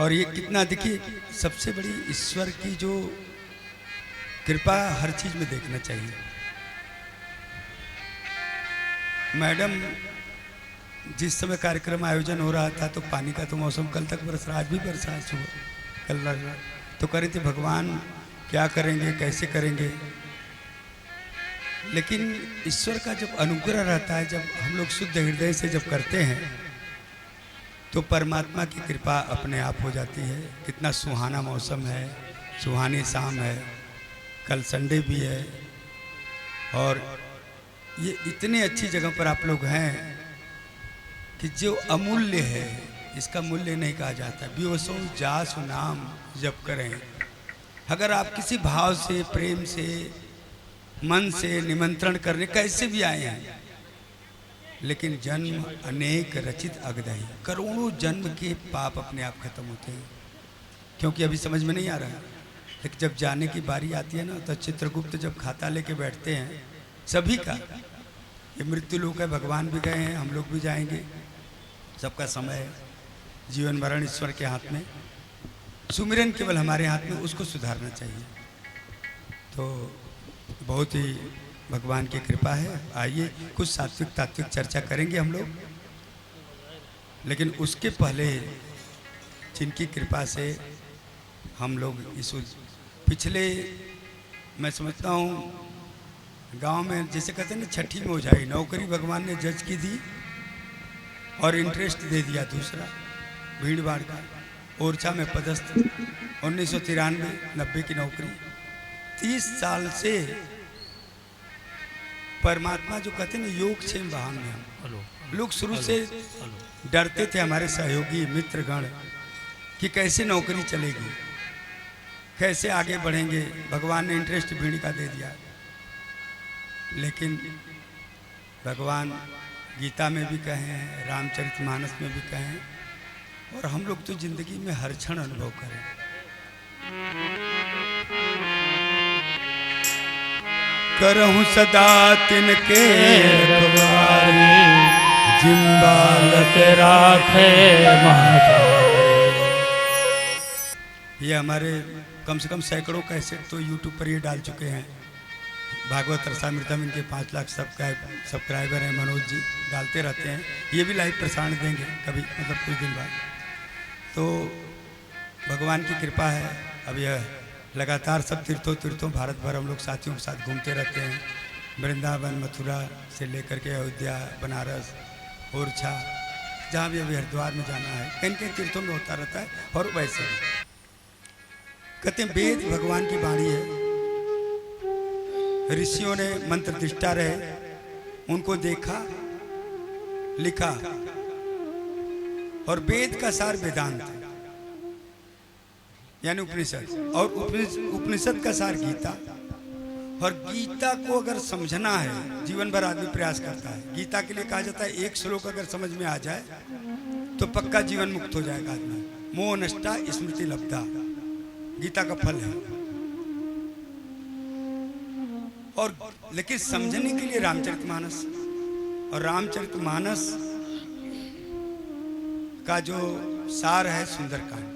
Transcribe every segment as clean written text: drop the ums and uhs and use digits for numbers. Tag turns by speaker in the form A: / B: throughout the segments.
A: और ये कितना देखिए, सबसे बड़ी ईश्वर की जो कृपा हर चीज में देखना चाहिए। मैडम, जिस समय कार्यक्रम आयोजन हो रहा था तो पानी का तो मौसम कल तक बरस रहा, आज भी बरसा है सुबह, कल लग तो कह रहे थे भगवान क्या करेंगे, कैसे करेंगे। लेकिन ईश्वर का जब अनुग्रह रहता है, जब हम लोग शुद्ध हृदय से जब करते हैं तो परमात्मा की कृपा अपने आप हो जाती है। कितना सुहाना मौसम है, सुहानी शाम है, कल संडे भी है और ये इतनी अच्छी जगह पर आप लोग हैं कि जो अमूल्य है इसका मूल्य नहीं कहा जाता। बियोसो जासु नाम जप करें। अगर आप किसी भाव से, प्रेम से, मन से निमंत्रण करने कैसे भी आए हैं, लेकिन जन्म अनेक रचित अगदही, करोड़ों जन्म के पाप अपने आप खत्म होते हैं। क्योंकि अभी समझ में नहीं आ रहा, लेकिन जब जाने की बारी आती है ना, तो चित्रगुप्त जब खाता लेके बैठते हैं सभी का, ये मृत्यु लोक है, भगवान भी गए हैं, हम लोग भी जाएंगे, सबका समय है, जीवन मरण ईश्वर के हाथ में, सुमिरन केवल हमारे हाथ में, उसको सुधारना चाहिए। तो बहुत ही भगवान की कृपा है। आइए कुछ सात्विक तात्विक चर्चा करेंगे हम लोग, लेकिन उसके पहले जिनकी कृपा से हम लोग इस पिछले, मैं समझता हूँ गांव में जैसे कहते हैं ना, छठी में हो जाए, नौकरी भगवान ने जज की दी और इंटरेस्ट दे दिया दूसरा, भीड़ भाड़ का। ओरछा में पदस्थ 1993-90 की नौकरी, 30 साल से परमात्मा जो कहते हैं ना, योग क्षेम वाहन में हम लोग शुरू से डरते थे, हमारे सहयोगी मित्रगण, कि कैसे नौकरी चलेगी, कैसे आगे बढ़ेंगे। भगवान ने इंटरेस्ट भीड़ का दे दिया, लेकिन भगवान गीता में भी कहे हैं, रामचरितमानस में भी कहे हैं, और हम लोग तो जिंदगी में हर क्षण अनुभव करें। करहूं सदा तिनके रखवारी, जिम्बालक राखे महतारी। ये हमारे कम से कम सैकड़ों कैसेट तो यूट्यूब पर ये डाल चुके हैं। भागवत रसामृतम, इनके 5 लाख सब्सक्राइबर हैं, मनोज जी डालते रहते हैं। ये भी लाइव प्रसारण देंगे कभी, मतलब कुछ दिन बाद। तो भगवान की कृपा है, अब यह लगातार सब तीर्थों भारत भर हम लोग साथियों के साथ घूमते रहते हैं। वृंदावन, मथुरा से लेकर के अयोध्या, बनारस, ओरछा, जहाँ भी अभी हरिद्वार में जाना है, कहीं कहीं तीर्थों में होता रहता है। और वैसे भी कहते हैं वेद भगवान की वाणी है, ऋषियों ने मंत्र दृष्टा रहे, उनको देखा, लिखा, और वेद का सार वेदांत यानी उपनिषद, और उपनिषद का सार गीता। और गीता को अगर समझना है, जीवन भर आदमी प्रयास करता है। गीता के लिए कहा जाता है, एक श्लोक अगर समझ में आ जाए तो पक्का जीवन मुक्त हो जाएगा आदमी। मोह नष्टा स्मृति लब्धा, गीता का फल है। और लेकिन समझने के लिए रामचरितमानस, और रामचरितमानस का जो सार है सुंदरकांड,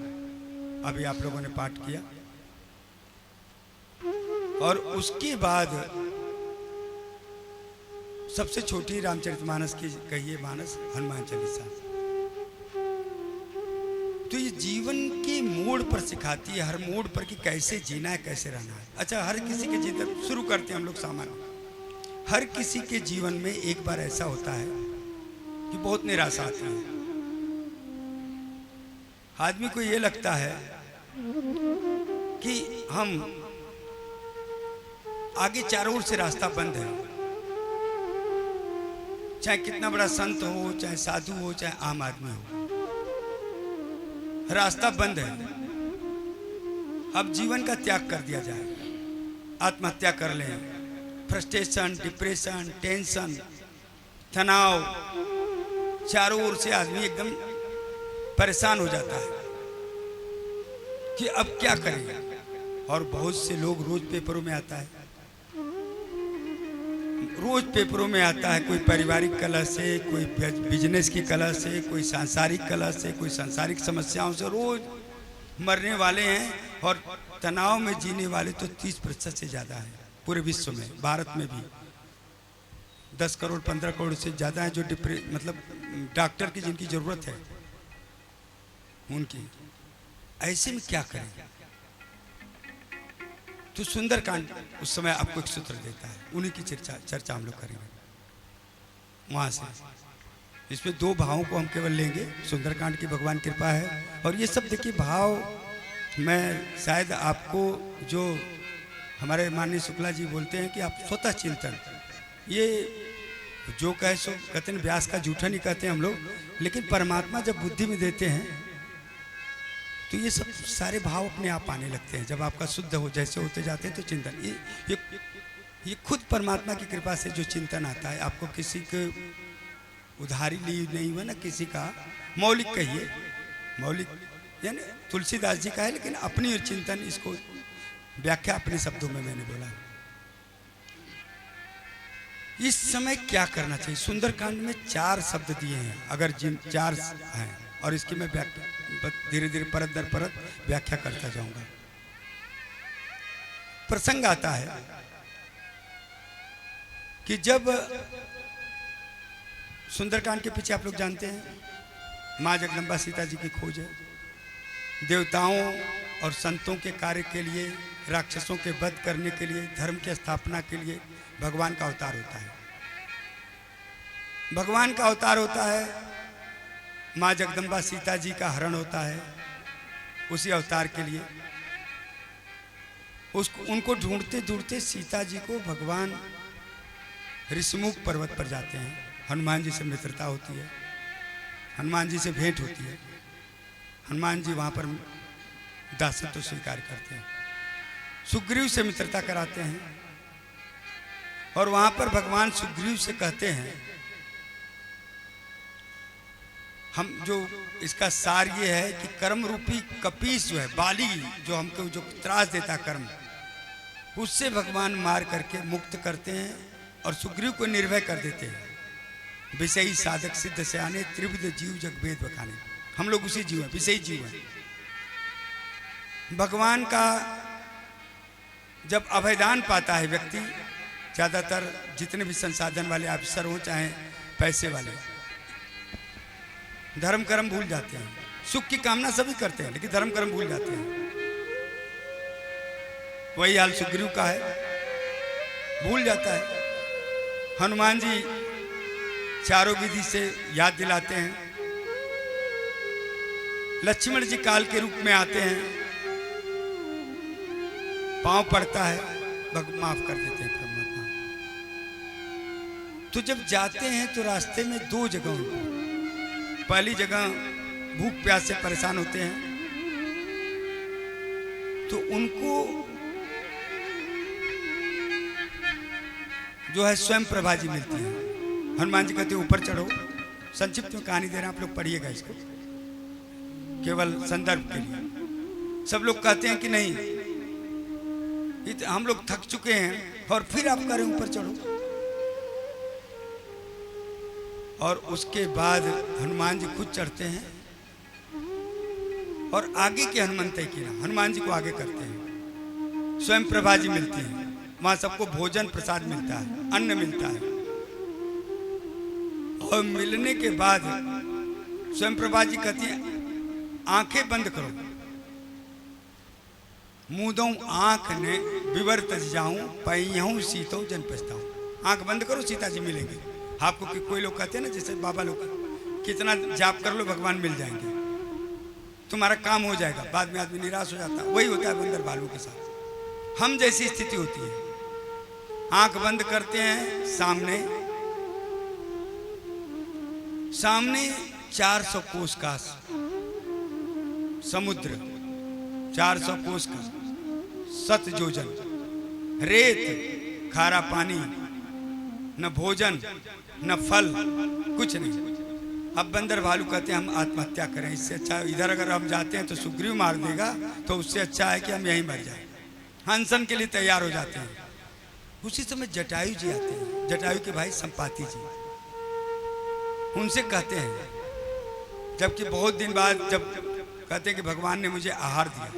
A: अभी आप लोगों ने पाठ किया। और उसके बाद सबसे छोटी रामचरितमानस की कहिए मानस, हनुमान चालीसा। तो ये जीवन के मोड़ पर सिखाती है, हर मोड़ पर कि कैसे जीना है, कैसे रहना है। अच्छा, हर किसी के जीवन शुरू करते हैं हम लोग सामान्य। हर किसी के जीवन में एक बार ऐसा होता है कि बहुत निराशा आती है। आदमी को ये लगता है कि हम आगे चारों ओर से रास्ता बंद है, चाहे कितना बड़ा संत हो, चाहे साधु हो, चाहे आम आदमी हो, रास्ता बंद है। अब जीवन का त्याग कर दिया जाए, आत्महत्या कर लें, फ्रस्ट्रेशन, डिप्रेशन, टेंशन, तनाव, चारों ओर से आदमी एकदम परेशान हो जाता है कि अब क्या करें। और बहुत से लोग रोज पेपरों में आता है, रोज पेपरों में आता है, कोई पारिवारिक कलह से, कोई बिजनेस की कलह से, कोई सांसारिक कलह से, कोई सांसारिक समस्याओं से, रोज मरने वाले हैं और तनाव में जीने वाले तो 30% से ज़्यादा हैं पूरे विश्व में। भारत में भी 10 करोड़ 15 करोड़ से ज़्यादा हैं जो मतलब डॉक्टर की जिनकी ज़रूरत है उनकी। ऐसे में क्या करें? तो सुंदरकांड उस समय आपको एक सूत्र देता है, उन्हीं की चर्चा हम लोग करेंगे वहाँ से। इसमें 2 भावों को हम केवल लेंगे, सुंदरकांड की भगवान कृपा है। और ये सब देखिए भाव मैं शायद आपको जो हमारे माननीय शुक्ला जी बोलते हैं कि आप स्वतः चिंतन, ये जो कहे सो कहते हैं, व्यास का झूठा नहीं कहते हम लोग, लेकिन परमात्मा जब बुद्धि में देते हैं तो ये सब सारे भाव अपने आप आने लगते हैं। जब आपका शुद्ध हो जैसे होते जाते हैं तो चिंतन ये खुद परमात्मा की कृपा से जो चिंतन आता है, आपको किसी के उधारी ली नहीं हुआ ना, किसी का मौलिक कहिए, मौलिक यानी तुलसीदास जी का है, लेकिन अपनी चिंतन, इसको व्याख्या अपने शब्दों में मैंने बोला। इस समय क्या करना चाहिए? सुंदरकांड में 4 शब्द दिए हैं, अगर जिन 4 हैं, और इसकी मैं धीरे धीरे परत दर परत व्याख्या करता जाऊंगा। प्रसंग आता है कि जब सुंदरकांड के पीछे आप लोग जानते हैं माँ जगदम्बा सीता जी की खोज है। देवताओं और संतों के कार्य के लिए, राक्षसों के वध करने के लिए, धर्म की स्थापना के लिए भगवान का अवतार होता है। भगवान का अवतार होता है, माँ जगदम्बा सीता जी का हरण होता है। उसी अवतार के लिए उनको ढूंढते ढूंढते सीता जी को भगवान ऋषिमुख पर्वत पर जाते हैं। हनुमान जी से मित्रता होती है, हनुमान जी से भेंट होती है। हनुमान जी वहाँ पर दासत्व स्वीकार करते हैं, सुग्रीव से मित्रता कराते हैं, और वहाँ पर भगवान सुग्रीव से कहते हैं, हम जो इसका सार ये है कि कर्म रूपी कपीस जो है, बाली जो हमको जो त्रास देता कर्म, उससे भगवान मार करके मुक्त करते हैं और सुग्रीव को निर्भय कर देते हैं। विषयी साधक सिद्ध से आने, त्रिविध जीव जग वेद बखाने। हम लोग उसी जीव हैं, विषयी जीव हैं। भगवान का जब अभयदान पाता है व्यक्ति, ज़्यादातर जितने भी संसाधन वाले अफसर हों चाहे पैसे वाले, धर्म कर्म भूल जाते हैं। सुख की कामना सभी करते हैं, लेकिन धर्म कर्म भूल जाते हैं। वही हाल सुग्रीव का है, भूल जाता है। हनुमान जी चारों विधि से याद दिलाते हैं। लक्ष्मण जी काल के रूप में आते हैं, पांव पड़ता है, माफ कर देते हैं परमात्मा। तो जब जाते हैं तो रास्ते में 2 जगह उनको, पहली जगह भूख प्यास से परेशान होते हैं, तो उनको जो है स्वयं प्रभा जी मिलती है। हनुमान जी कहते हैं ऊपर चढ़ो। संक्षिप्त में कहानी दे रहे हैं, आप लोग पढ़िएगा इसको केवल संदर्भ के लिए। सब लोग कहते हैं कि नहीं, हम लोग थक चुके हैं और फिर आप करें ऊपर चढ़ो। और उसके बाद हनुमान जी खुद चढ़ते हैं और आगे के हनुमंत की ना हनुमान जी को आगे करते हैं। स्वयं प्रभा जी मिलती है, वहां सबको भोजन प्रसाद मिलता है, अन्न मिलता है। और मिलने के बाद स्वयं प्रभा जी कहती है आंखें बंद करो। मुदों आंख ने विवर्त जाऊं, पैहूं सीतो जन पछताऊं। आंख बंद करो, सीता जी मिलेंगे आपको। कि कोई लोग कहते हैं ना, जैसे बाबा लोग, कितना जाप कर लो भगवान मिल जाएंगे, तुम्हारा काम हो जाएगा। बाद में आदमी निराश हो जाता है। वही होता है बंदर भालू के साथ, हम जैसी स्थिति होती है। आंख बंद करते हैं, सामने 400 कोस का समुद्र, 400 कोस का 7 योजन, रेत, खारा पानी, न भोजन न फल, कुछ नहीं। अब बंदर भालू कहते हैं हम आत्महत्या करें, इससे अच्छा इधर अगर हम जाते हैं तो सुग्रीव मार देगा, तो उससे अच्छा है कि हम यहीं मर जाएं। हंसन के लिए तैयार हो जाते हैं। उसी समय जटायु जी आते हैं, जटायु के भाई संपाति जी। उनसे कहते हैं, जबकि बहुत दिन बाद जब कहते हैं कि भगवान ने मुझे आहार दिया,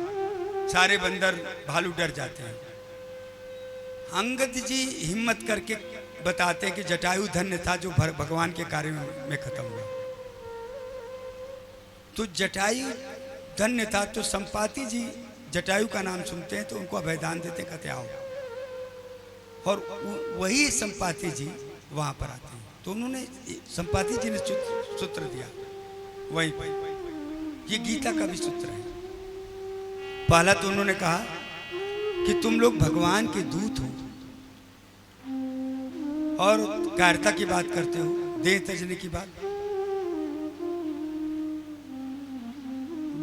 A: सारे बंदर भालू डर जाते हैं। अंगद जी हिम्मत करके बताते हैं कि जटायु धन्य था जो भगवान के कार्य में खत्म हुआ। तो जटायु धन्य था। तो संपाति जी जटायु का नाम सुनते हैं तो उनको अभयदान देते, कहते आओ, और वही संपाति जी वहां पर आते हैं। तो उन्होंने संपाति जी ने सूत्र दिया वही, ये गीता का भी सूत्र है। पहला तो उन्होंने कहा कि तुम लोग भगवान के दूत हो और कायरता की बात करते हो, देह तजने की बात।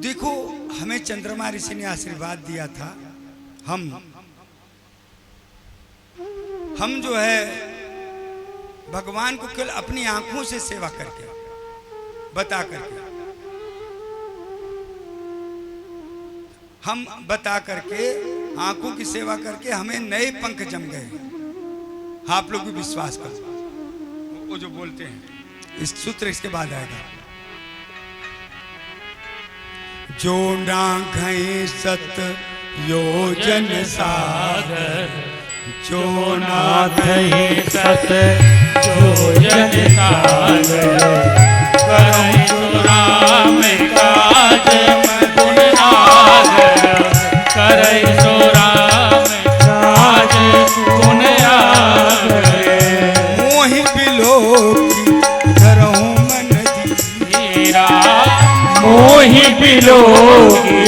A: देखो, हमें चंद्रमा ऋषि ने आशीर्वाद दिया था, हम जो है भगवान को केवल अपनी आंखों से सेवा करके, बता करके, हम बता करके आंखों की सेवा करके हमें नए पंख जम गए। आप लोग भी विश्वास करो, वो जो बोलते हैं इस सूत्र इसके बाद आएगा। जो ना घई सत योजन सागर, जो ना घई सत योजन सागर, करहु राम काज मधुर नागर, करहु राम काज गुण आगर, मोहि बिलोकी धरहु मन धीरा, मोहि बिलोकी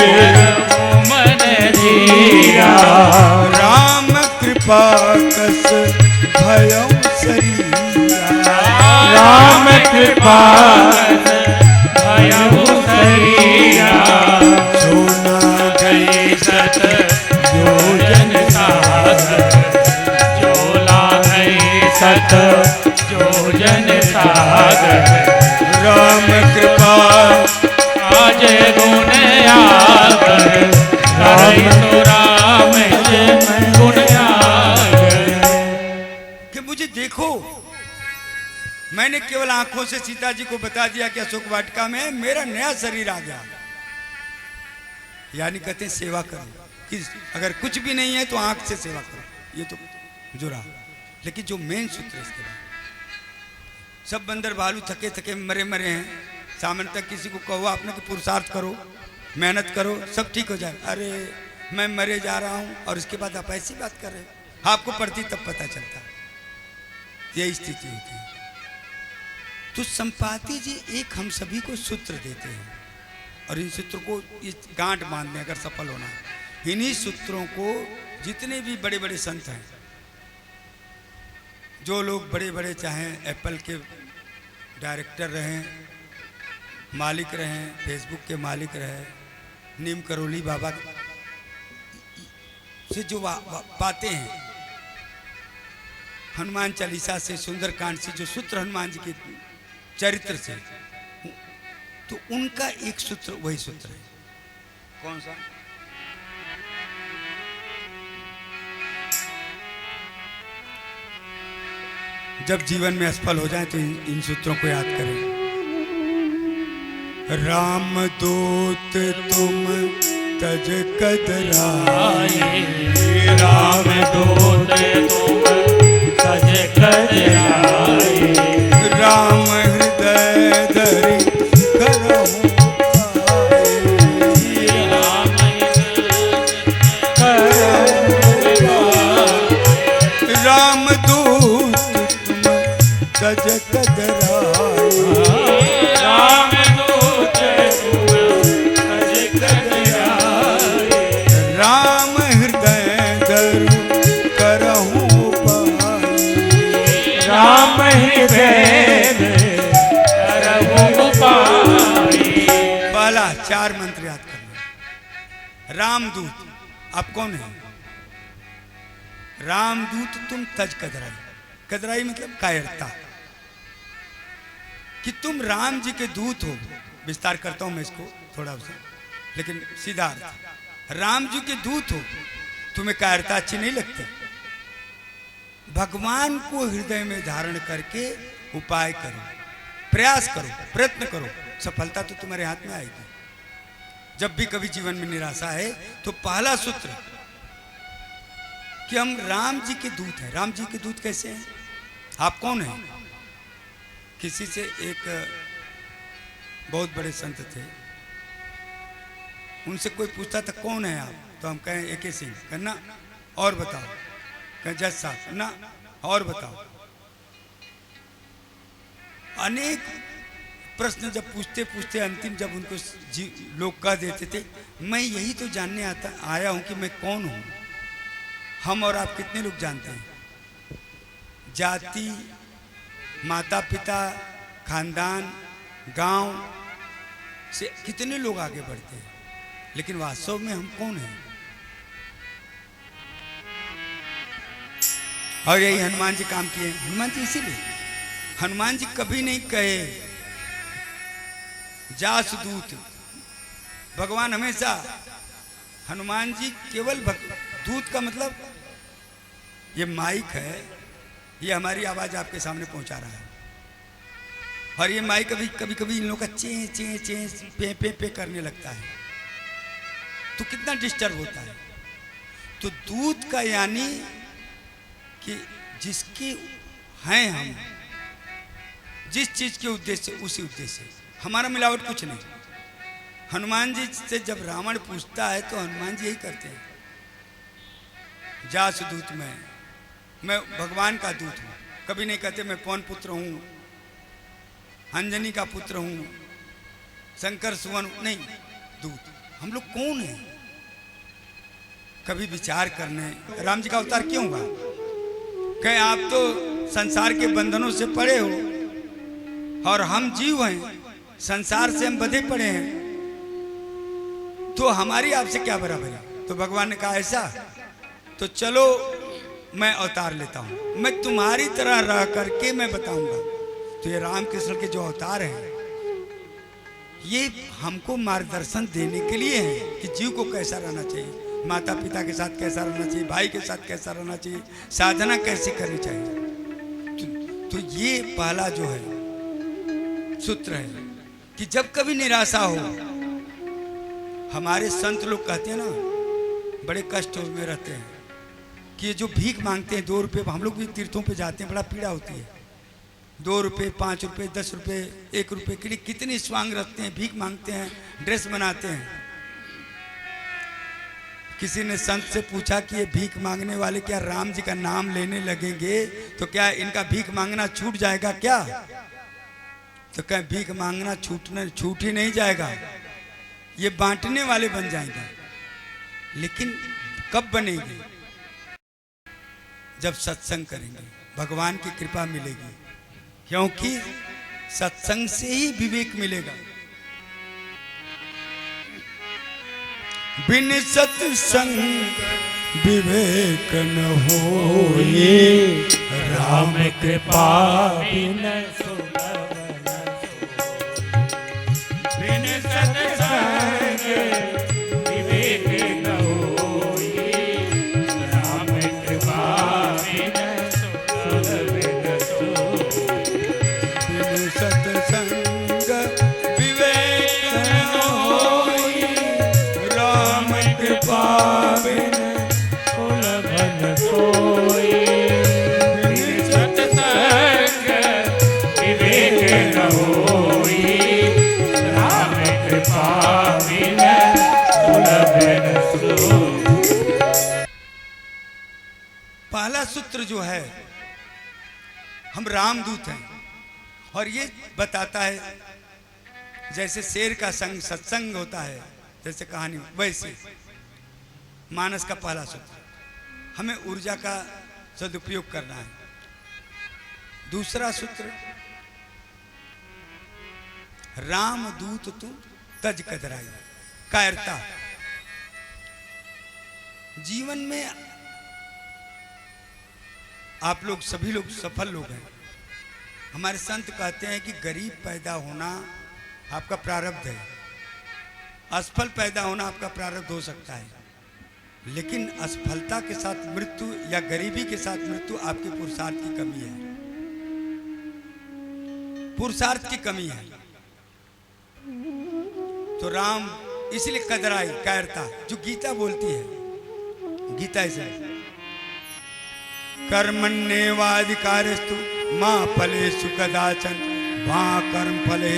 A: मन धीरा, राम कृपा कस भयउ सरीरा, राम कृपा भयउ सरीरा, जो ना गए सत योजन सागर, जो ला गए सत योजन सागर, राम कृपा आज गुण आगर, तो राम गुण आगर। कि मुझे देखो, मैंने केवल आंखों से सीता जी को बता दिया कि अशोक वाटिका में मेरा नया शरीर आ गया। यानी कहते हैं सेवा करो, कि अगर कुछ भी नहीं है तो आंख से सेवा करो, ये तो जुड़ा। लेकिन जो मेन सूत्र है इसके बाद, सब बंदर भालू थके थके मरे मरे हैं, सामने तक किसी को कहो आपने कि पुरुषार्थ करो, मेहनत करो, सब ठीक हो जाए। अरे मैं मरे जा रहा हूं और इसके बाद आप ऐसी बात कर रहे हो। आपको पड़ती तब पता चलता, यही स्थिति होती है। तो संपाति जी एक हम सभी को सूत्र देते हैं और इन सूत्रों को इस गांठ बांधने अगर सफल होना है, इन्हीं सूत्रों को जितने भी बड़े बड़े संत हैं, जो लोग बड़े बड़े चाहे एप्पल के डायरेक्टर रहें, मालिक रहें, फेसबुक के मालिक रहें, नीम करोली बाबा से जो पाते हैं, हनुमान चालीसा से, सुंदरकांड से, जो सूत्र हनुमान जी के चरित्र से, तो उनका एक सूत्र वही सूत्र है। कौन सा? जब जीवन में असफल हो जाए तो इन सूत्रों को याद करें। राम दूत तुम तज कदराए, राम दूत तुम तज कदराए, राम हृदय धरि करहु पाए, राम राम दूत तुम तज कदराए, राम दूत तुम तज कदराए, राम हृदय धरि करहु पाए, राम हृदय करहु पाए। पहला 4 मंत्र याद करना। रामदूत, आप कौन है? रामदूत तुम तज कदराई, कदराई मतलब कायरता, कि तुम राम जी के दूत हो। विस्तार करता हूं मैं इसको थोड़ा सा, लेकिन सीधा अर्थ, राम जी के दूत हो, तुम्हें कायरता अच्छी नहीं लगती? भगवान को हृदय में धारण करके उपाय करो, प्रयास करो, प्रयत्न करो, सफलता तो तुम्हारे हाथ में आएगी। जब भी कभी जीवन में निराशा है तो पहला सूत्र कि हम राम जी के दूत हैं। राम जी के दूत कैसे हैं? आप कौन हैं? किसी से एक बहुत बड़े संत थे, उनसे कोई पूछता था कौन है आप, तो हम कहें AK सिंह। कहना और बताओ, कहें जज साहब ना, और बताओ। अनेक प्रश्न जब पूछते पूछते अंतिम जब उनको लोग कह देते थे मैं यही तो जानने आया हूं कि मैं कौन हूं। हम और आप कितने लोग जानते हैं? जाति, माता पिता, खानदान, गांव से कितने लोग आगे बढ़ते हैं, लेकिन वास्तव में हम कौन हैं? और यही हनुमान जी काम किए। हनुमान जी इसीलिए हनुमान जी कभी नहीं कहे जास दूत। भगवान हमेशा, हनुमान जी केवल दूत का मतलब ये माइक है, ये हमारी आवाज आपके सामने पहुंचा रहा है। और ये माइक कभी कभी इन लोगों का चे चे चे पे पे पे करने लगता है, तो कितना डिस्टर्ब होता है। तो दूत का यानी कि जिसके हैं हम, जिस चीज के उद्देश्य उसी उद्देश्य, हमारा मिलावट कुछ नहीं। हनुमान जी से जब रावण पूछता है तो हनुमान जी यही करते हैं, जास दूत मैं भगवान का दूत हूं। कभी नहीं कहते मैं पवन पुत्र हूं, अंजनी का पुत्र हूं, शंकर सुवन, नहीं। दूत हम लोग कौन हैं? कभी विचार करने राम जी का अवतार क्यों हुआ? कहें आप तो संसार के बंधनों से पड़े हो और हम जीव हैं, संसार से हम बंधे पड़े हैं, तो हमारी आपसे क्या बराबरी? तो भगवान ने कहा ऐसा तो चलो मैं अवतार लेता हूं, मैं तुम्हारी तरह रह करके मैं बताऊंगा। तो ये रामकृष्ण के जो अवतार हैं ये हमको मार्गदर्शन देने के लिए हैं कि जीव को कैसा रहना चाहिए, माता पिता के साथ कैसा रहना चाहिए, भाई के साथ कैसा रहना चाहिए, साधना कैसे करनी चाहिए। तो ये पहला जो है सूत्र है कि जब कभी निराशा हो, हमारे संत लोग कहते हैं ना, बड़े कष्ट में रहते हैं कि ये जो भीख मांगते हैं 2 रुपये, हम लोग भी तीर्थों पे जाते हैं, बड़ा पीड़ा होती है। 2 रुपये, 5 रुपये, 10 रुपये, 1 रुपये के लिए कितनी स्वांग रखते हैं, भीख मांगते हैं, ड्रेस बनाते हैं। किसी ने संत से पूछा कि ये भीख मांगने वाले क्या राम जी का नाम लेने लगेंगे तो क्या इनका भीख मांगना छूट जाएगा क्या? तो क्या भीख मांगना छूट ही नहीं जाएगा, ये बांटने वाले बन जाएंगे। लेकिन कब बनेंगे? जब सत्संग करेंगे, भगवान की कृपा मिलेगी, क्योंकि सत्संग से ही विवेक मिलेगा। बिन सत्संग विवेक न होए, राम कृपा बिन सुलभ न सोए। बिन सत्संग विवेक न होए, राम कृपा बिन सुलभ न सोए। बिन सत्संग विवेक न होए, राम कृपा बिन सुलभ न सोए। बिन सत्संग विवेक न होए, राम कृपा बिन सुलभ न सोए। पहला सूत्र जो है, हम रामदूत हैं, और ये बताता है जैसे शेर का संग सत्संग होता है, जैसे कहानी, वैसे मानस का पहला सूत्र, हमें ऊर्जा का सदुपयोग करना है। दूसरा सूत्र, रामदूत तू तज कतराई, कायरता। जीवन में आप लोग सभी लोग सफल लोग हैं। हमारे संत कहते हैं कि गरीब पैदा होना आपका प्रारब्ध है, असफल पैदा होना आपका प्रारब्ध हो सकता है, लेकिन असफलता के साथ मृत्यु या गरीबी के साथ मृत्यु आपके पुरुषार्थ की कमी है, पुरुषार्थ की कमी है। तो राम इसलिए कदराई कायरता जो गीता बोलती है। गीता ऐसा है, कर्मण्येवाधिकारस्तु मां फलेषु कदाचन मां कर्म फले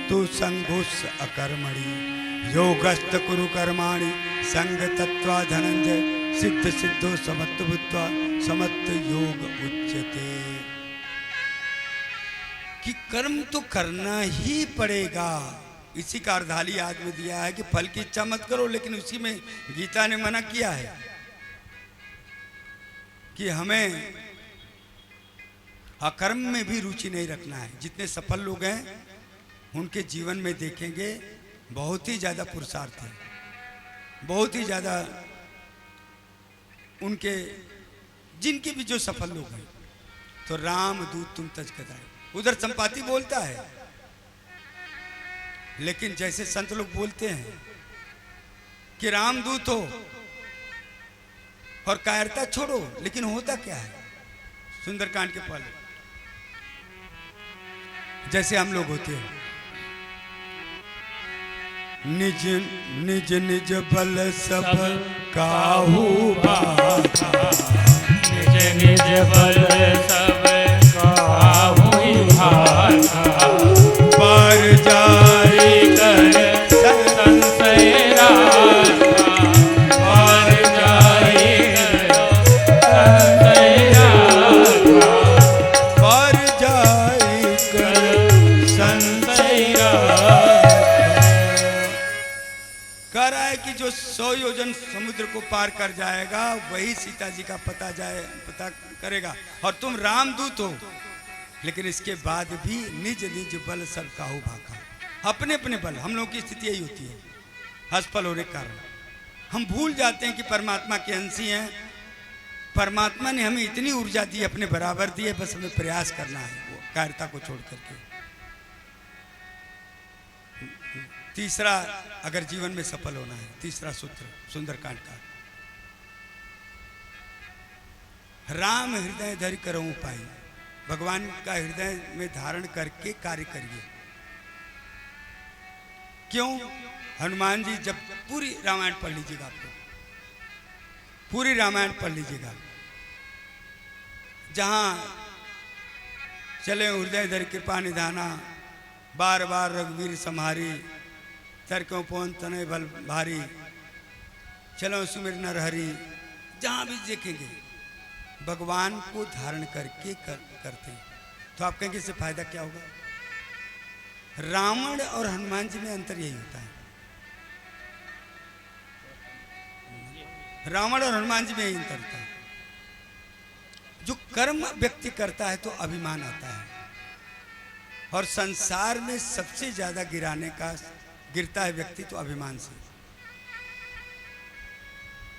A: तु संगोस् अकर्मणि योगस्त कुरु कर्माणि संग तत्वा धनंजय सिद्ध सिद्धो समत्व भूत्वा समत्व योग उच्यते। कि कर्म तो करना ही पड़ेगा। इसी का अर्धाली याद में दिया है कि फल की इच्छा मत करो, लेकिन उसी में गीता ने मना किया है कि हमें अकर्म में भी रुचि नहीं रखना है। जितने सफल लोग हैं उनके जीवन में देखेंगे बहुत ही ज्यादा पुरुषार्थ है, बहुत ही ज्यादा उनके जिनके भी जो सफल लोग हैं। तो राम दूत तुम तज कदाए, उधर संपाति बोलता है, लेकिन जैसे संत लोग बोलते हैं कि रामदूत हो और कायरता छोड़ो, लेकिन होता क्या है? सुंदरकांड के पल जैसे हम लोग होते हैं, निज निज निज बल सब काहू भाखा,
B: निज निज बल सब काहू भाखा,
A: पर जाई
B: कर संशय राखा, पर जाई कर संशय राखा,
A: पर जाई कर संशय कह रहा है कि जो 100 योजन समुद्र को पार कर जाएगा वही सीता जी का पता करेगा। और तुम रामदूत हो, लेकिन इसके बाद भी निज निज बल सब काहू भाखा, अपने अपने बल। हम लोगों की स्थिति यही होती है, असफल होने के कारण हम भूल जाते हैं कि परमात्मा के अंशी हैं। परमात्मा ने हमें इतनी ऊर्जा दी, अपने बराबर दी है, बस हमें प्रयास करना है वो कायरता को छोड़ करके। तीसरा, अगर जीवन में सफल होना है, तीसरा सूत्र सुंदरकांड का, राम हृदय धरि करऊं पाई। भगवान का हृदय में धारण करके कार्य करिए। क्यों? हनुमान जी जब पूरी रामायण पढ़ लीजिएगा, आपको पूरी रामायण पढ़ लीजिएगा, जहां चले हृदय धरि कृपा निधाना, बार बार रघुवीर सम्हारी, तरक्यों पवन तनय बल भारी, चलो सुमिर नर हरि। जहां भी देखेंगे भगवान को धारण करके करते हैं। तो आप कहेंगे इससे फायदा क्या होगा? रावण और हनुमान जी में अंतर यही होता है, रावण और हनुमान जी में यही अंतर होता है। जो कर्म व्यक्ति करता है तो अभिमान आता है, और संसार में सबसे ज्यादा गिरता है व्यक्ति तो अभिमान से।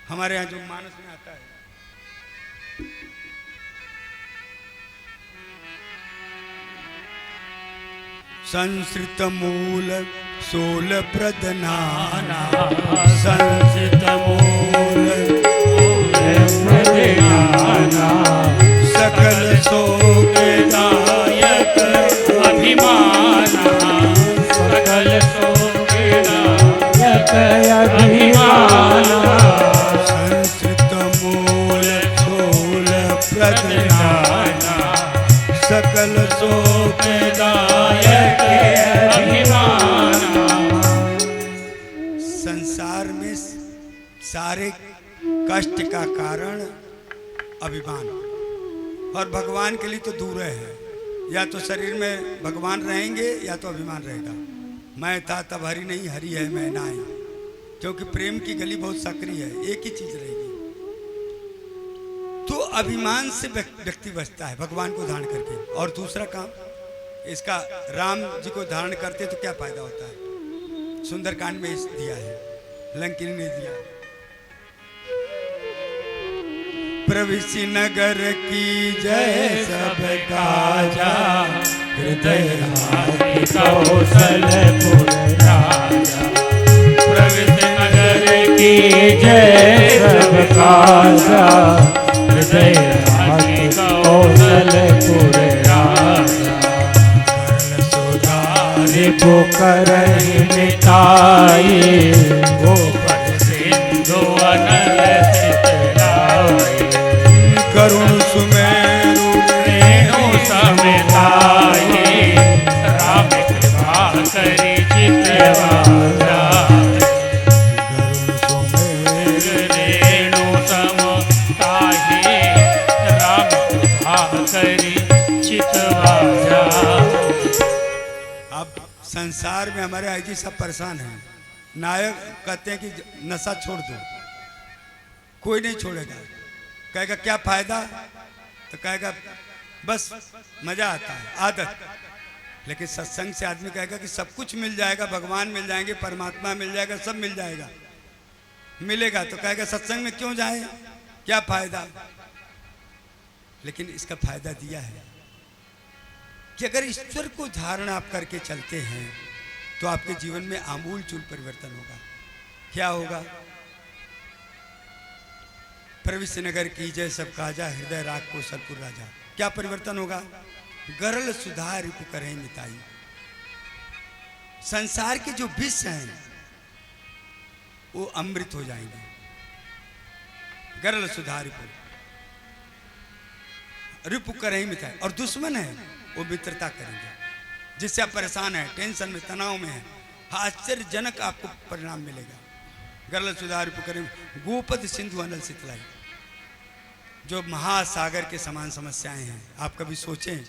A: हमारे यहां जो मानस में आता है, संस्कृत मूल सोल प्रदनाना, संस्कृत मूल प्रदनाना, सकल शोक दायक
B: अभिमाना, सकल शोक दायक अभिमाना,
A: संस्कृत मूल सोल प्रदनाना, सकल शोक दायक अभिमाना। संसार में सारे कष्ट का कारण अभिमान, और भगवान के लिए तो दूर है। या तो शरीर में भगवान रहेंगे या तो अभिमान रहेगा। मैं था तब हरि नहीं, हरि है मैं नाई। क्योंकि प्रेम की गली बहुत सक्रिय है, एक ही चीज रहेगी। तो अभिमान से व्यक्ति बचता है भगवान को धारण करके। और दूसरा काम इसका, राम जी को धारण करते तो क्या फायदा होता है? सुंदरकांड में इस दिया है, लंकिनी ने दिया। प्रविशि नगर की जय सब काजा,
B: हृदय कौशलपुर राजा, प्रविशि नगर की जय सब काजा, हृदय कौशलपुर राजा,
A: कर्ण सुधारि
B: रिपु करहि मिटा सितलाए, गोपद सिंधु अनल सितलाए,
A: करुण सुमेरु
B: रेणु समेताए, राम कृपा करि चितवा जाए। रेणु समताहे, राम कृपा करि चितवा जाए।
A: अब संसार में हमारे आईजी सब परेशान हैं। नायक कहते हैं कि नशा छोड़ दो, कोई नहीं छोड़ेगा। कहेगा क्या फायदा, तो कहेगा बस मजा आता है, आदत। लेकिन सत्संग से आदमी कहेगा कि सब कुछ मिल जाएगा, भगवान मिल जाएंगे, परमात्मा मिल जाएगा, सब मिल जाएगा। मिलेगा तो कहेगा सत्संग में क्यों जाए, क्या फायदा। लेकिन इसका फायदा दिया है कि अगर ईश्वर को धारणा आप करके चलते हैं तो आपके जीवन में आमूल चूल परिवर्तन होगा। क्या होगा? प्रविष्ट नगर की जय सब काजा, हृदय राग को सलपुर राजा। क्या परिवर्तन होगा? गरल सुधार रिपु करें मिताई। संसार के जो विष हैं वो अमृत हो जाएंगे। गरल सुधार रिपु करें मिताई। और दुश्मन है वो मित्रता करेंगे। जिससे आप परेशान हैं, टेंशन में, तनाव में हैं, आश्चर्यजनक आपको परिणाम मिलेगा। गरल सुधार रिपु करें। गोपद सिंधु अनल सितलाई। जो महासागर के समान समस्याएं हैं, आप कभी सोचें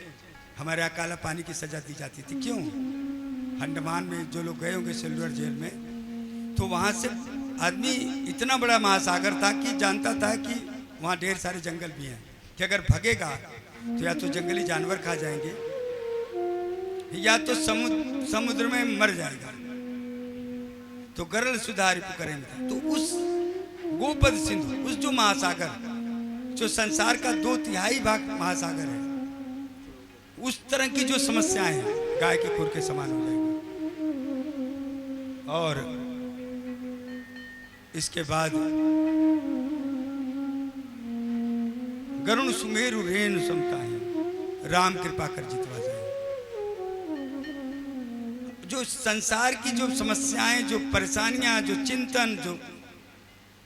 A: हमारे यहाँ काला पानी की सजा दी जाती थी, क्यों? अंडमान में जो लोग गए होंगे सिल्वर जेल में, तो वहाँ से आदमी, इतना बड़ा महासागर था कि जानता था कि वहाँ ढेर सारे जंगल भी हैं, कि अगर भगेगा तो या तो जंगली जानवर खा जाएंगे या तो समुद्र में मर जाएगा। तो गरल सुधार करेंगे। तो उस गोपद सिंधु, उस जो महासागर, जो संसार का 2/3 भाग महासागर है, उस तरह की जो समस्याएं हैं गाय के खुर के समान हो जाएगी। और इसके बाद गरुण सुमेरु रेणु समताहे, राम कृपा कर जितवा जाए। जो संसार की जो समस्याएं, जो परेशानियां, जो चिंतन,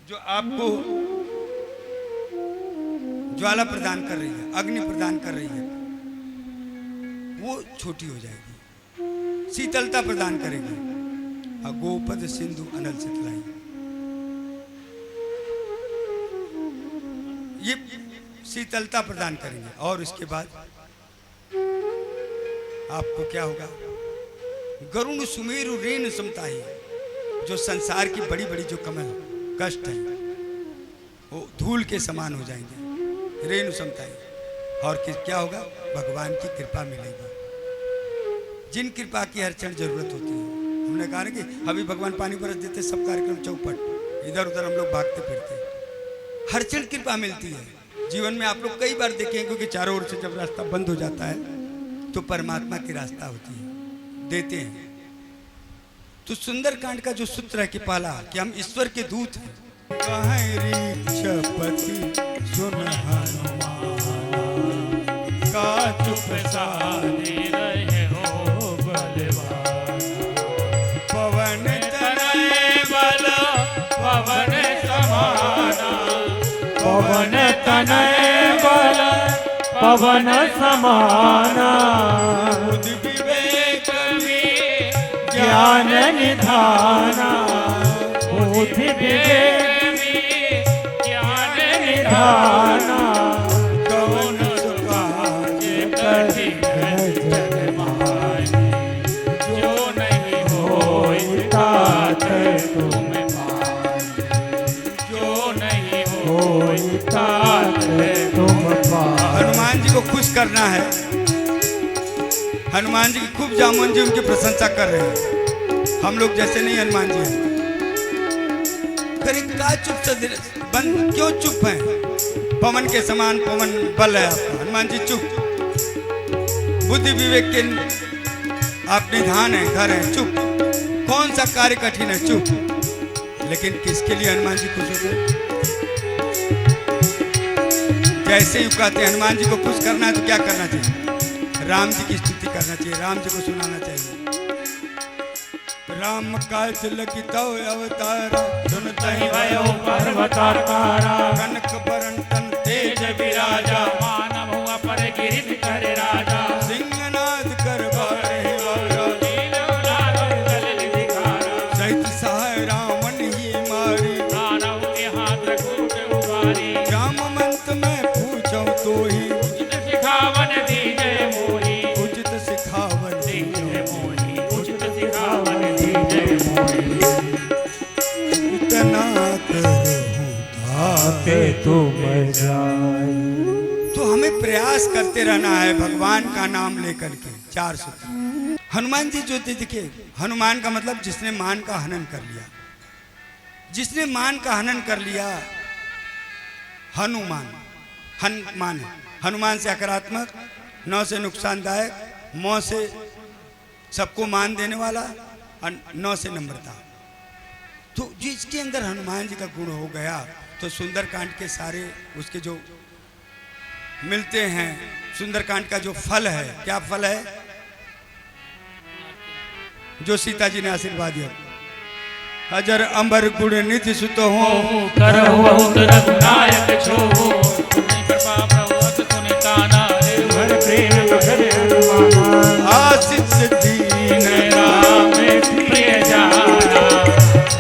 A: जो आपको ज्वाला प्रदान कर रही है, अग्नि प्रदान कर रही है, वो छोटी हो जाएगी, शीतलता प्रदान करेगी। गोपद सिंधु अनल सितलाई, ये शीतलता प्रदान करेंगे। और इसके बाद आपको क्या होगा? गरुण सुमेरु रेणु समताही। जो संसार की बड़ी बड़ी जो कमल कष्ट है वो धूल के समान हो जाएंगे, रेणु समताही। और क्या होगा? भगवान की कृपा मिलेगी, जिन कृपा की हर क्षण जरूरत होती है। हमने कहा कि अभी भगवान पानी बरस देते, सब कार्यक्रम चौपट, इधर उधर हम लोग भागते फिरते, हर क्षण कृपा मिलती है। जीवन में आप लोग कई बार देखेंगे क्योंकि चारों ओर से जब रास्ता बंद हो जाता है तो परमात्मा की रास्ता होती है, देते हैं। तो सुंदरकांड का जो सूत्र है कि पहला कि हम ईश्वर के दूत हैं। सुन हनुमान का चुप
B: साधे रहे हो बलवान,
A: पवन
B: तनय बल पवन समाना, पवन तनय बल पवन समाना,
A: बुद्धि विवेक
B: ज्ञान निधाना, बुद्धि विवेक ज्ञान निधाना, कौन सुकाज कठिन जग माही, जो नहीं होई तात तुम पाए, जो नहीं होई तात तुम पाए।
A: हनुमान जी को खुश करना है। हनुमान जी की खूब जामुन जी उनकी प्रशंसा कर रहे हैं। हम लोग जैसे नहीं हनुमान जी हैं। फिर क्या चुप से बंद क्यों चुप हैं? पवन के समान पवन बल है आपका, हनुमान जी चुप। बुद्धि विवेक के आप निधान है, घर है, चुप। कौन सा कार्य कठिन है? चुप। लेकिन किसके लिए हनुमान जी खुश होते हैं? जैसे ही कहते हैं हनुमान जी को खुश करना है तो क्या करना चाहिए? राम जी की स्तुति करना चाहिए, राम जी को सुनाना चाहिए। राम काज लगितो अवतार
B: सुनतहि भयो पर्वताकारा
A: कनक बरन तन तेज
B: तेज विराजा मानव हुआ पर गिरित कर राजा
A: सिंहनाद कर बारे वारा
B: नीलो लाल गल दिखारा
A: सहित सहाय रावण ही मारी
B: दानव के हाथ कूट उबारी
A: राम मंत में पूछो तो ही
B: उचित सिखावन दीजय मोही
A: उचित सिखावन
B: दीजय मोही उचित सिखावन दीजय मोही
A: इतना करहूं
B: आते तुम जाई
A: तो हमें प्रयास करते रहना है भगवान का नाम लेकर के। 4 सूत्र हनुमान जी जो दिखे, हनुमान का मतलब जिसने मान का हनन कर लिया, जिसने मान का हनन कर लिया हनुमान। हनुमान है, हनुमान से सकारात्मक, 9 से नुकसानदायक, मौ से सबको मान देने वाला और 9 से नम्रता। तो जिसके अंदर हनुमान जी का गुण हो गया तो सुंदरकांड के सारे उसके जो मिलते हैं, सुंदरकांड का जो फल है, क्या फल है जो सीता जी ने आशीर्वाद दिया, अजर अंबर गुण निधि सुत हो
B: करहु बहुत रघुनायक छो कृपा प्रभुत सुनिताना निर्भर प्रेम मगन हनुमान
A: आशीष दीन
B: राम प्रिय जाना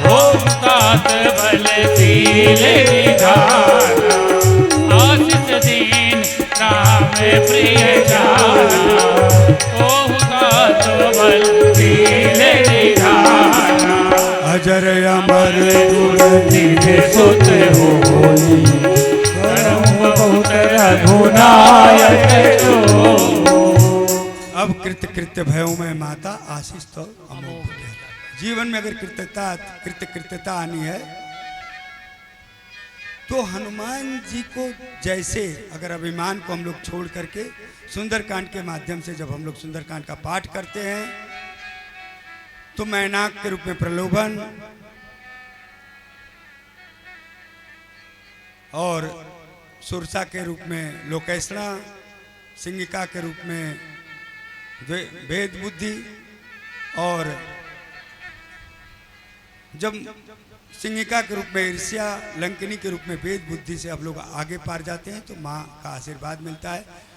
B: हो तात बल शील निधाना आशीष दीन राम प्रिय जाना हो तात बल शील निधाना
A: अजर अमर
B: गुण निधि सुत होई करहु बहुत रघुनायक छो।
A: अब कृत्य भयो में माता आशीष तो अमोघ है। जीवन में अगर कृत्यता आनी है तो हनुमान जी को जैसे, अगर अभिमान को हम लोग छोड़ करके सुंदरकांड के माध्यम से जब हम लोग सुंदरकांड का पाठ करते हैं तो मैनाक के रूप में प्रलोभन और सुरसा के रूप में लोकेशना, सिंगिका के रूप में भेद बुद्धि, और जब सिंगिका के रूप में ईर्ष्या, लंकिनी के रूप में भेद बुद्धि से आप लोग आगे पार जाते हैं तो माँ का आशीर्वाद मिलता है।